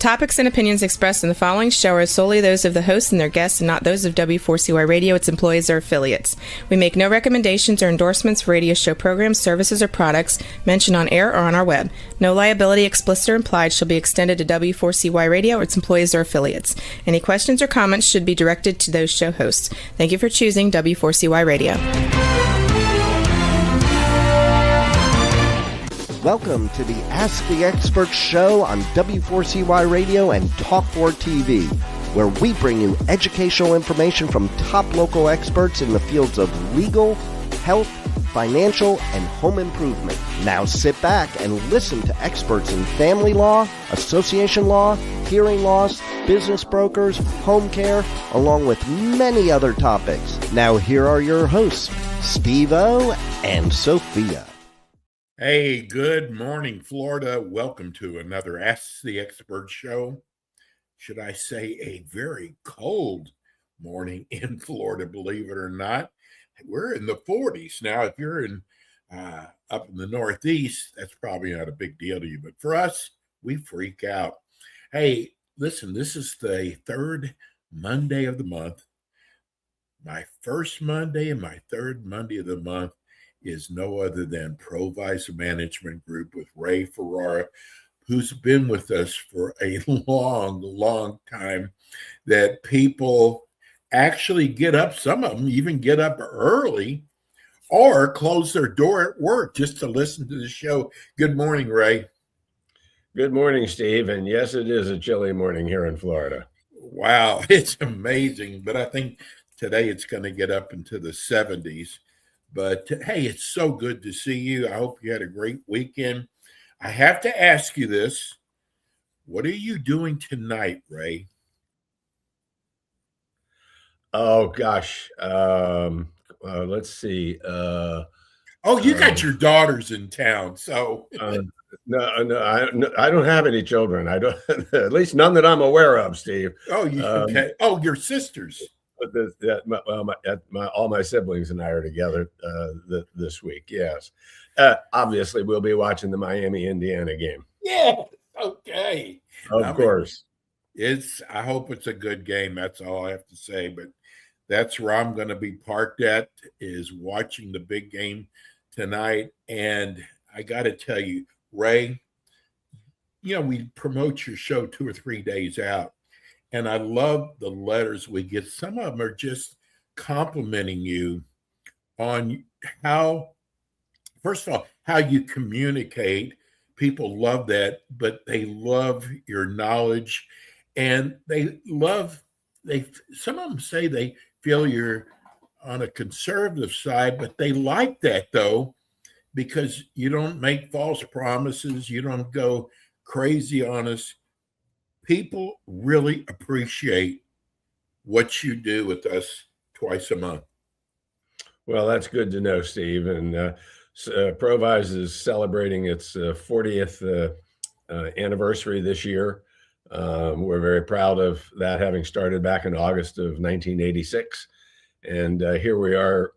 topics and opinions expressed in the following show are solely those of the hosts and their guests and not those of W4CY Radio, its employees, or affiliates. We make no recommendations or endorsements for radio show programs, services, or products mentioned on air or on our web. No liability, explicit or implied, shall be extended to W4CY Radio or its employees or affiliates. Any questions or comments should be directed to those show hosts. Thank you for choosing W4CY Radio. Welcome to the Ask the Expert show on W4CY Radio and Talk4 TV, where we bring you educational information from top local experts in the fields of legal, health, financial, and home improvement. Now sit back and listen to experts in family law, association law, hearing loss, business brokers, home care, along with many other topics. Now here are your hosts, Steve-O and Sophia. Hey, good morning, Florida. Welcome to another Ask the Expert show. Should I say a very cold morning in Florida, believe it or not. We're in the 40s. Now, if you're in up in the Northeast, that's probably not a big deal to you. But for us, we freak out. Hey, listen, this is the third Monday of the month. My first Monday and my third Monday of the month is no other than Provise Management Group with Ray Ferrara, who's been with us for a long time, that people actually get up, some of them even get up early or close their door at work just to listen to the show. Good morning, Ray. Good morning, Steve. And yes, it is a chilly morning here in Florida. Wow, it's amazing. But I think today it's going to get up into the 70s. But hey, it's so good to see you. I hope you had a great weekend. I have to ask you this. What are you doing tonight, Ray? Oh, gosh. Let's see. You got your daughters in town, so. No, I don't have any children. I don't, at least none that I'm aware of, Steve. Oh, okay. Oh, your sisters. All my siblings and I are together this week. Yes, obviously we'll be watching the Miami-Indiana game. Yeah, okay. Of course. I hope it's a good game. That's all I have to say. But that's where I'm going to be parked at, is watching the big game tonight. And I got to tell you, Ray, we promote your show 2 or 3 days out. And I love the letters we get. Some of them are just complimenting you on how, first of all, how you communicate. People love that, but they love your knowledge. And some of them say they feel you're on a conservative side, but they like that, though, because you don't make false promises. You don't go crazy on us. People really appreciate what you do with us twice a month. Well, that's good to know, Steve. And Provise is celebrating its 40th anniversary this year. We're very proud of that, having started back in August of 1986. And here we are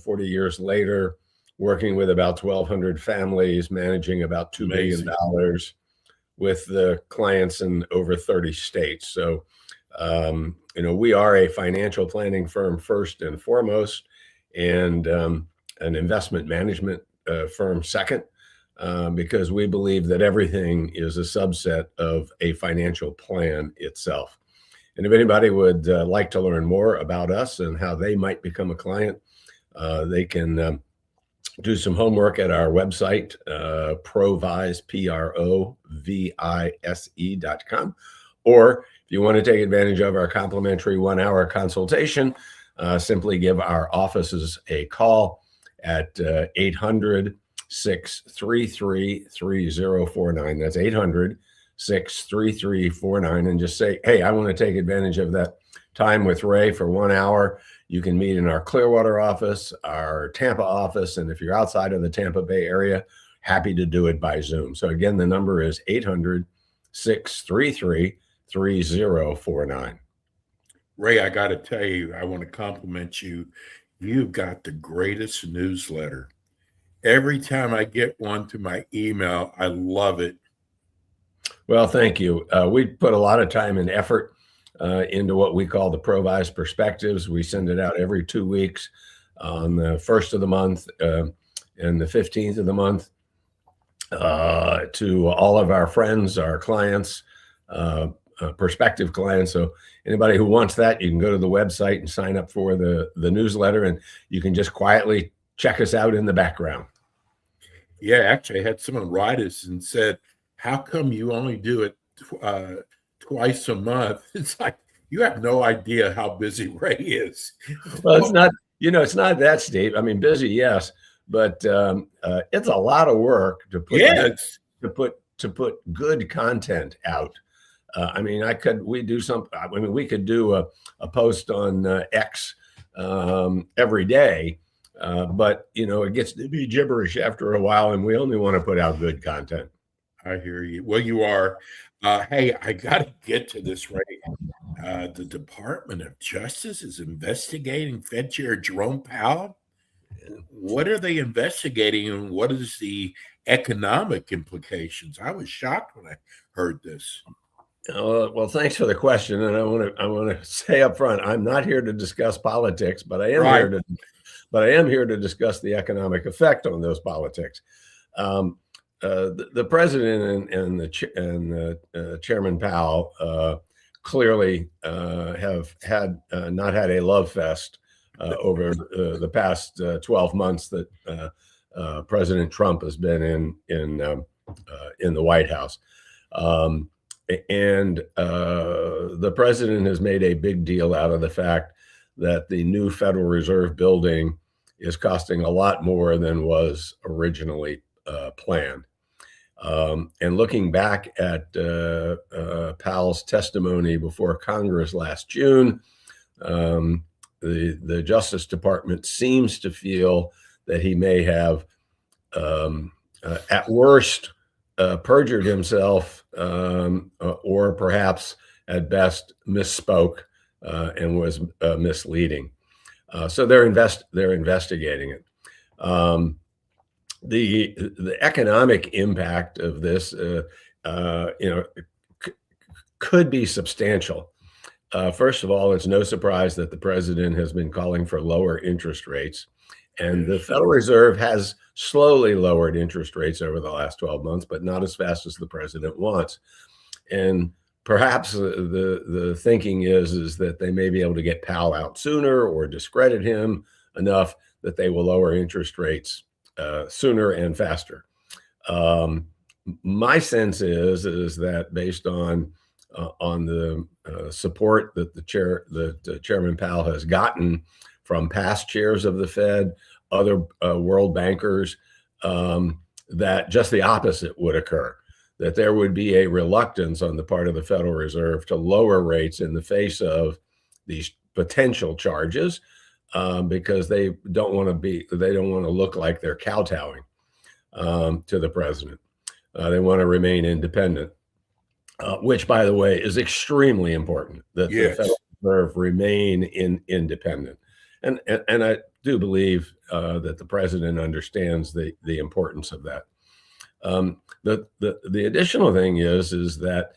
40 years later, working with about 1,200 families, managing about $2 billion with the clients in over 30 states. So, we are a financial planning firm first and foremost, and an investment management firm second, because we believe that everything is a subset of a financial plan itself. And if anybody would like to learn more about us and how they might become a client, they can do some homework at our website, Provise, PROVISE.com. Or if you want to take advantage of our complimentary 1-hour consultation, simply give our offices a call at 800-633-3049. That's 800-633-4049. And just say, hey, I want to take advantage of that time with Ray for 1 hour. You can meet in our Clearwater office, our Tampa office, and if you're outside of the Tampa Bay area, happy to do it by Zoom. So again, the number is 800-633-3049. Ray, I got to tell you, I want to compliment you. You've got the greatest newsletter. Every time I get one to my email, I love it. Well, thank you. We put a lot of time and effort into what we call the Provise Perspectives. We send it out every 2 weeks on the 1st of the month and the 15th of the month to all of our friends, our clients, prospective clients. So anybody who wants that, you can go to the website and sign up for the newsletter, and you can just quietly check us out in the background. Yeah, actually, I had someone write us and said, how come you only do it twice a month? It's like, you have no idea how busy Ray is. Well, it's not, it's not that, Steve. I mean, busy, yes, but it's a lot of work to put good content out. I mean, we could do a post on X every day, but it gets to be gibberish after a while, and we only want to put out good content. I hear you. Well, you are. Hey, I got to get to this, Ray. The Department of Justice is investigating Fed Chair Jerome Powell. What are they investigating, and what is the economic implications? I was shocked when I heard this. Well, thanks for the question, and I want to say up front, I'm not here to discuss politics, but I am here to discuss the economic effect on those politics. The president and Chairman Powell clearly have not had a love fest over the past 12 months that President Trump has been in the White House. And the president has made a big deal out of the fact that the new Federal Reserve building is costing a lot more than was originally planned. And looking back at Powell's testimony before Congress last June, the Justice Department seems to feel that he may have, at worst, perjured himself, or perhaps at best misspoke and was misleading. So they're investigating it. The economic impact of this, could be substantial. First of all, it's no surprise that the president has been calling for lower interest rates, and the Federal Reserve has slowly lowered interest rates over the last 12 months, but not as fast as the president wants. And perhaps the thinking is that they may be able to get Powell out sooner or discredit him enough that they will lower interest rates sooner and faster. My sense is that based on the support that Chairman Powell has gotten from past chairs of the Fed, other world bankers, that just the opposite would occur, that there would be a reluctance on the part of the Federal Reserve to lower rates in the face of these potential charges, because they don't want to look like they're kowtowing to the president. They want to remain independent, which, by the way, is extremely important, that the Federal Reserve remain independent. And I do believe that the president understands the importance of that. The additional thing is that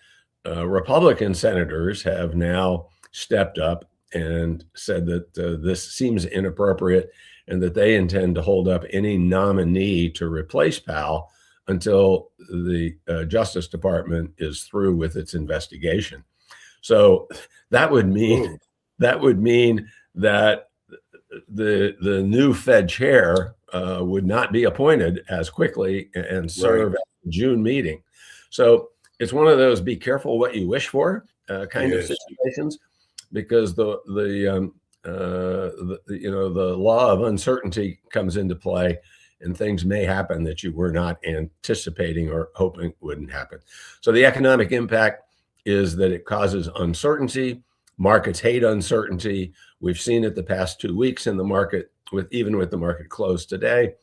Republican senators have now stepped up and said that this seems inappropriate and that they intend to hold up any nominee to replace Powell until the Justice Department is through with its investigation. So that would mean that the new Fed chair would not be appointed as quickly and serve at the June meeting. So it's one of those be careful what you wish for kind of situations, because the law of uncertainty comes into play, and things may happen that you were not anticipating or hoping wouldn't happen. So the economic impact is that it causes uncertainty. Markets hate uncertainty. We've seen it the past 2 weeks in the market, even with the market closed today,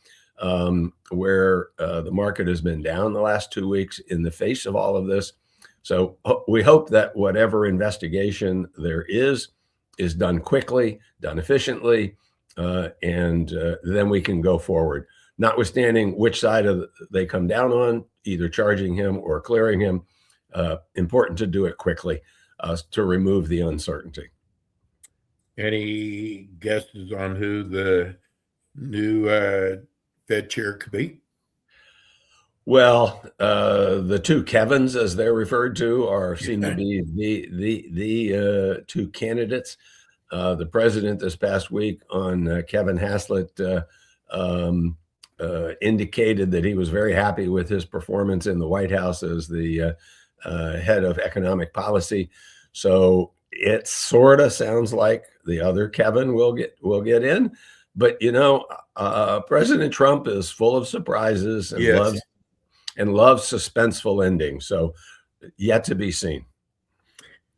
where the market has been down the last 2 weeks in the face of all of this. So we hope that whatever investigation there is done quickly, done efficiently, and then we can go forward, notwithstanding which side they come down on, either charging him or clearing him. important to do it quickly to remove the uncertainty. Any guesses on who the new Fed chair could be? Well, the two Kevins, as they're referred to, seem to be the two candidates. The president this past week on Kevin Haslett indicated that he was very happy with his performance in the White House as the head of economic policy. So it sort of sounds like the other Kevin will get in. But President Trump is full of surprises and Yes. loves suspenseful endings. So yet to be seen.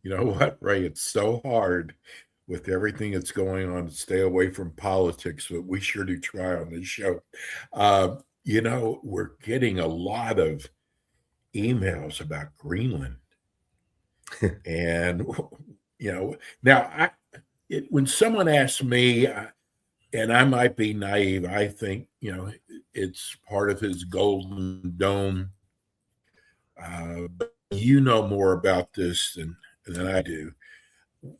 You know what, Ray? It's so hard with everything that's going on to stay away from politics, but we sure do try on this show. We're getting a lot of emails about Greenland. And, now when someone asks me, and I might be naive, I think, it's part of his Golden Dome. But you know more about this than I do.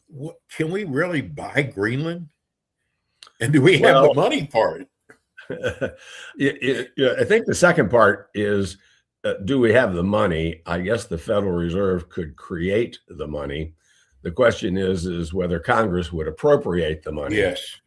What, can we really buy Greenland? And do we have the money for it? I think the second part is, do we have the money? I guess the Federal Reserve could create the money. The question is whether Congress would appropriate the money. Yes.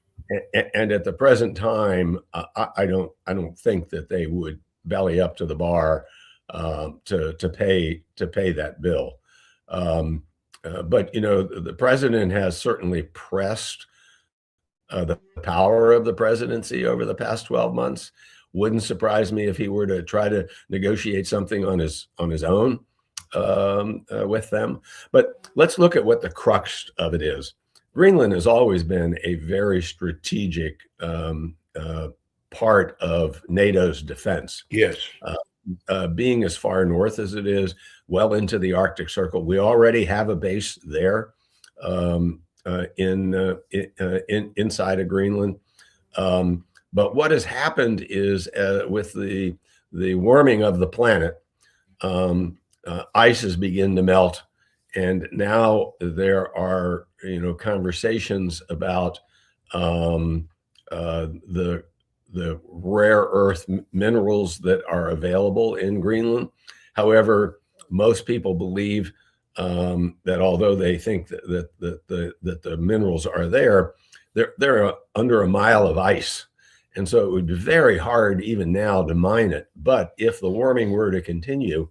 And at the present time, I don't think that they would belly up to the bar to pay that bill. But the president has certainly pressed the power of the presidency over the past 12 months. Wouldn't surprise me if he were to try to negotiate something on his own with them. But let's look at what the crux of it is. Greenland has always been a very strategic part of NATO's defense. Yes. Being as far north as it is, well into the Arctic Circle, we already have a base there inside of Greenland. But what has happened is with the warming of the planet, ice has begun to melt. And now there are, conversations about the rare earth minerals that are available in Greenland. However, most people believe that although they think that the minerals are there, they're under a mile of ice. And so it would be very hard even now to mine it. But if the warming were to continue,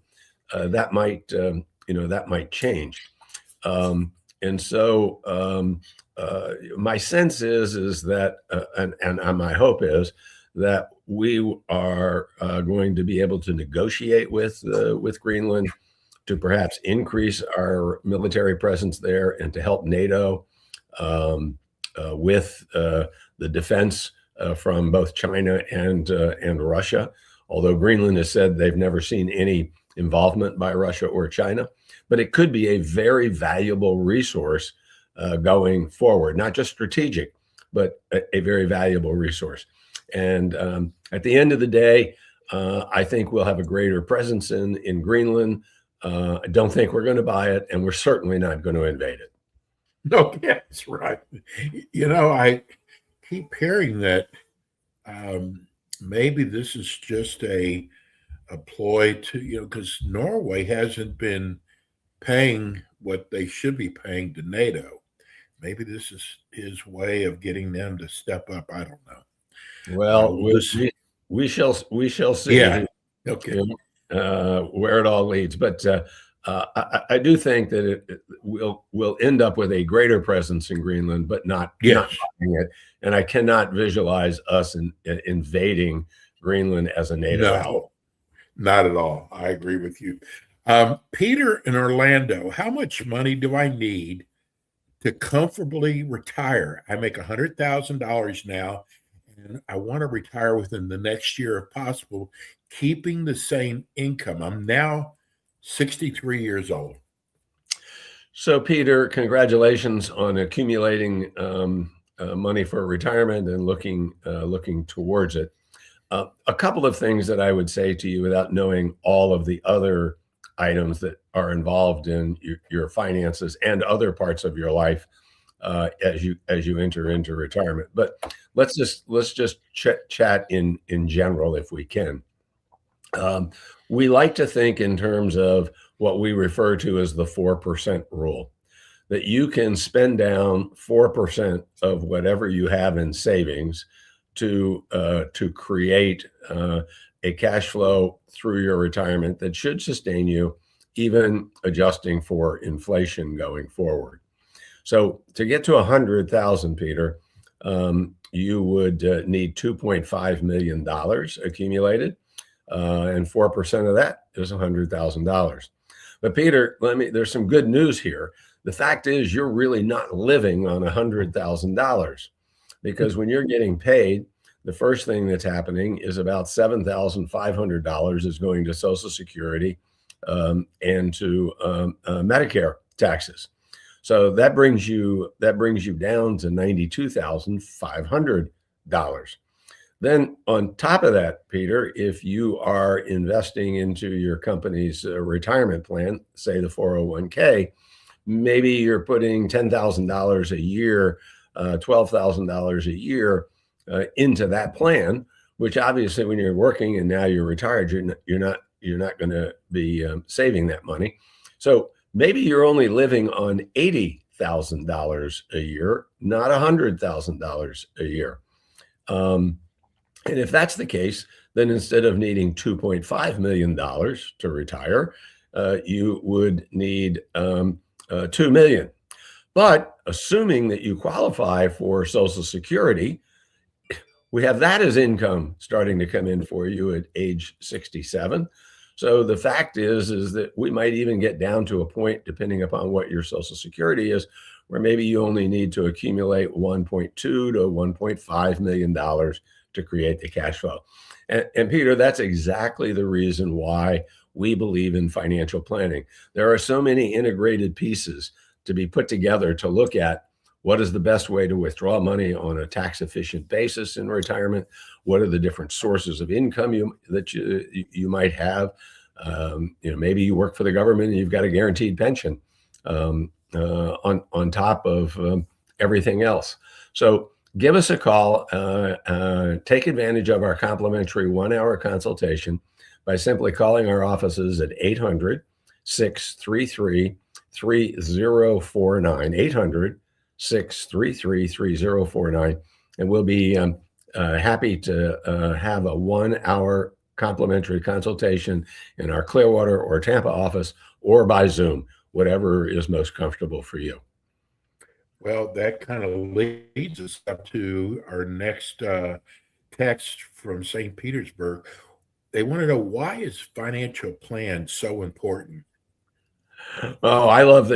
that might change. And so my sense is that, and my hope is that we are going to be able to negotiate with Greenland to perhaps increase our military presence there and to help NATO with the defense from both China and Russia. Although Greenland has said they've never seen any involvement by Russia or China, but it could be a very valuable resource going forward, not just strategic, but a very valuable resource. And at the end of the day, I think we'll have a greater presence in Greenland. I don't think we're going to buy it, and we're certainly not going to invade it. No, that's right. I keep hearing that maybe this is just a ploy to, because Norway hasn't been paying what they should be paying to NATO. Maybe this is his way of getting them to step up. I don't know. Well, we shall see. Yeah. Okay. Where it all leads, but I do think that we'll end up with a greater presence in Greenland, but not buying it. And I cannot visualize us invading Greenland as a NATO ally. No, not at all. I agree with you. Peter in Orlando, how much money do I need to comfortably retire? I make $100,000 now, and I want to retire within the next year if possible, keeping the same income. I'm now 63 years old. So, Peter, congratulations on accumulating money for retirement and looking towards it. A couple of things that I would say to you without knowing all of the other items that are involved in your finances and other parts of your life as you enter into retirement. But let's just chat in general if we can. We like to think in terms of what we refer to as the 4% rule, that you can spend down 4% of whatever you have in savings to create a cash flow through your retirement that should sustain you, even adjusting for inflation going forward. So to get to 100,000, Peter, you would need $2.5 million accumulated, and 4% of that is $100,000. But Peter, there's some good news here. The fact is, you're really not living on $100,000, because when you're getting paid, the first thing that's happening is about $7,500 is going to Social Security and to Medicare taxes. So that brings you down to $92,500. Then on top of that, Peter, if you are investing into your company's retirement plan, say the 401k, maybe you're putting $10,000 a year, $12,000 a year into that plan, which obviously when you're working and now you're retired, you're not going to be saving that money. So maybe you're only living on $80,000 a year, not $100,000 a year. And if that's the case, then instead of needing $2.5 million to retire, you would need $2 million. But assuming that you qualify for Social Security, we have that as income starting to come in for you at age 67. So the fact is that we might even get down to a point, depending upon what your Social Security is, where maybe you only need to accumulate $1.2 to $1.5 million to create the cash flow. And Peter, that's exactly the reason why we believe in financial planning. There are so many integrated pieces to be put together to look at what is the best way to withdraw money on a tax efficient basis in retirement. What are the different sources of income that you might have? Maybe you work for the government and you've got a guaranteed pension on top of everything else. So give us a call. Take advantage of our complimentary 1-hour consultation by simply calling our offices at 800-633-3049, 800-633-3049, and we'll be happy to have a 1-hour complimentary consultation in our Clearwater or Tampa office or by Zoom, whatever is most comfortable for you. Well, that kind of leads us up to our next text from St. Petersburg. They want to know, why is financial plan so important? Oh, I love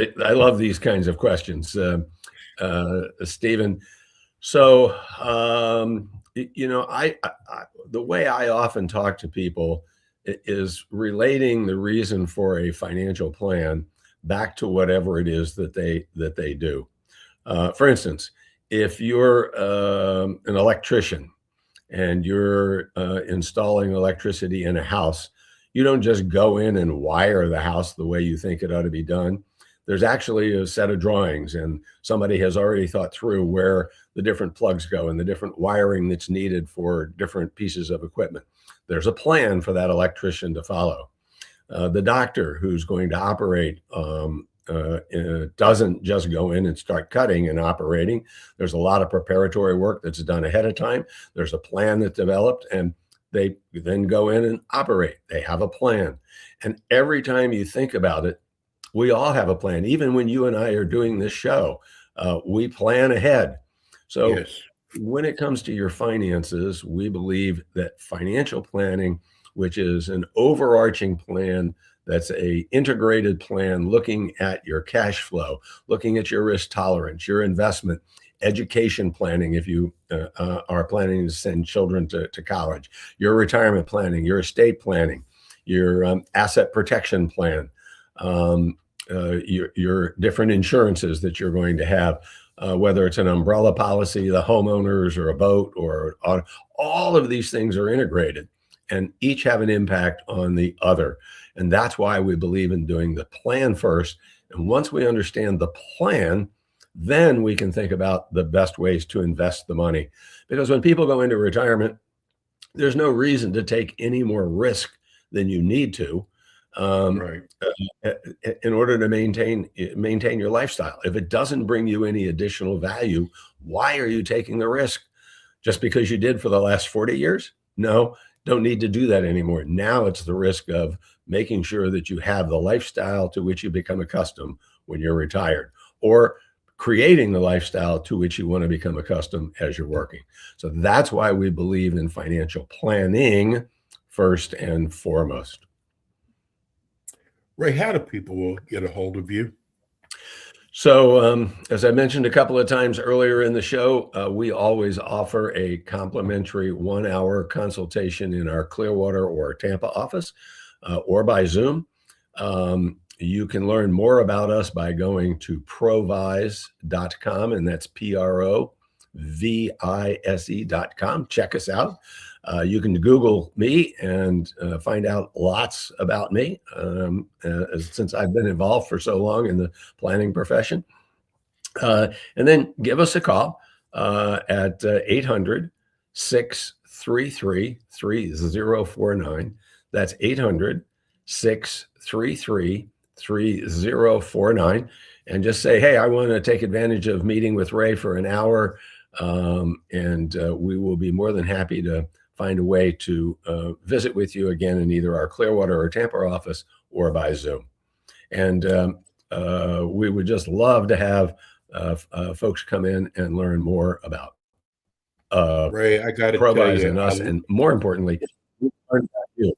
these kinds of questions, Stephen. So, the way I often talk to people is relating the reason for a financial plan back to whatever it is that they do. For instance, if you're an electrician and you're installing electricity in a house, you don't just go in and wire the house the way you think it ought to be done. There's actually a set of drawings, and somebody has already thought through where the different plugs go and the different wiring that's needed for different pieces of equipment. There's a plan for that electrician to follow. The doctor who's going to operate doesn't just go in and start cutting and operating. There's a lot of preparatory work that's done ahead of time. There's a plan that's developed, and they then go in and operate. They have a plan. And every time you think about it, we all have a plan. Even when you and I are doing this show, we plan ahead. So yes, when it comes to your finances, we believe that financial planning, which is an overarching plan, that's a integrated plan looking at your cash flow, looking at your risk tolerance, your investment, education planning if you are planning to send children to college, your retirement planning, your estate planning, your asset protection plan, your different insurances that you're going to have, whether it's an umbrella policy, the homeowners, or a boat, or all of these things are integrated and each have an impact on the other. And that's why we believe in doing the plan first. And once we understand the plan, then we can think about the best ways to invest the money. Because when people go into retirement, there's no reason to take any more risk than you need to in order to maintain your lifestyle. If it doesn't bring you any additional value, why are you taking the risk? Just because you did for the last 40 years? No, don't need to do that anymore. Now it's the risk of making sure that you have the lifestyle to which you become accustomed when you're retired, or creating the lifestyle to which you want to become accustomed as you're working. So that's why we believe in financial planning first and foremost. Ray, how do people get a hold of you? So as I mentioned a couple of times earlier in the show, we always offer a complimentary 1-hour consultation in our Clearwater or Tampa office or by Zoom. You can learn more about us by going to provise.com, and that's PROVISE.com. Check us out. You can Google me and find out lots about me since I've been involved for so long in the planning profession. And then give us a call at 800-633-3049. That's 800-633-3049. And just say, hey, I want to take advantage of meeting with Ray for an hour. And we will be more than happy to find a way to visit with you again in either our Clearwater or Tampa office or by Zoom. And we would just love to have folks come in and learn more about Ray. I got to Provise and us, and more importantly, learn about you.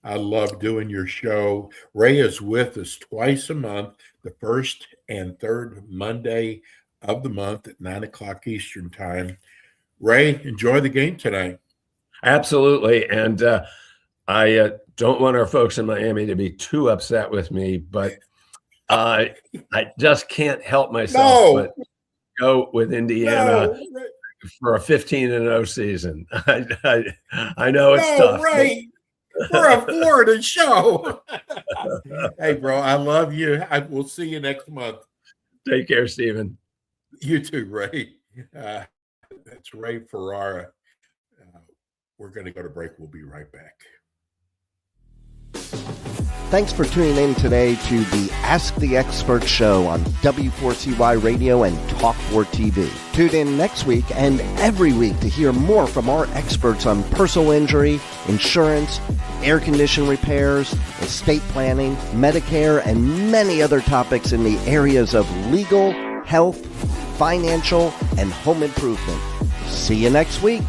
I love doing your show. Ray is with us twice a month, the first and third Monday of the month at 9:00 Eastern time. Ray, enjoy the game tonight. Absolutely. And I don't want our folks in Miami to be too upset with me, but I just can't help myself but go with Indiana for a 15-0 season. I know it's tough. Ray, we're a Florida show. Hey, bro, I love you. We'll see you next month. Take care, Stephen. You too, Ray. That's Ray Ferrara. We're going to go to break. We'll be right back. Thanks for tuning in today to the Ask the Expert show on W4CY Radio and Talk4 TV. Tune in next week and every week to hear more from our experts on personal injury, insurance, air condition repairs, estate planning, Medicare, and many other topics in the areas of legal, health, financial, and home improvement. See you next week.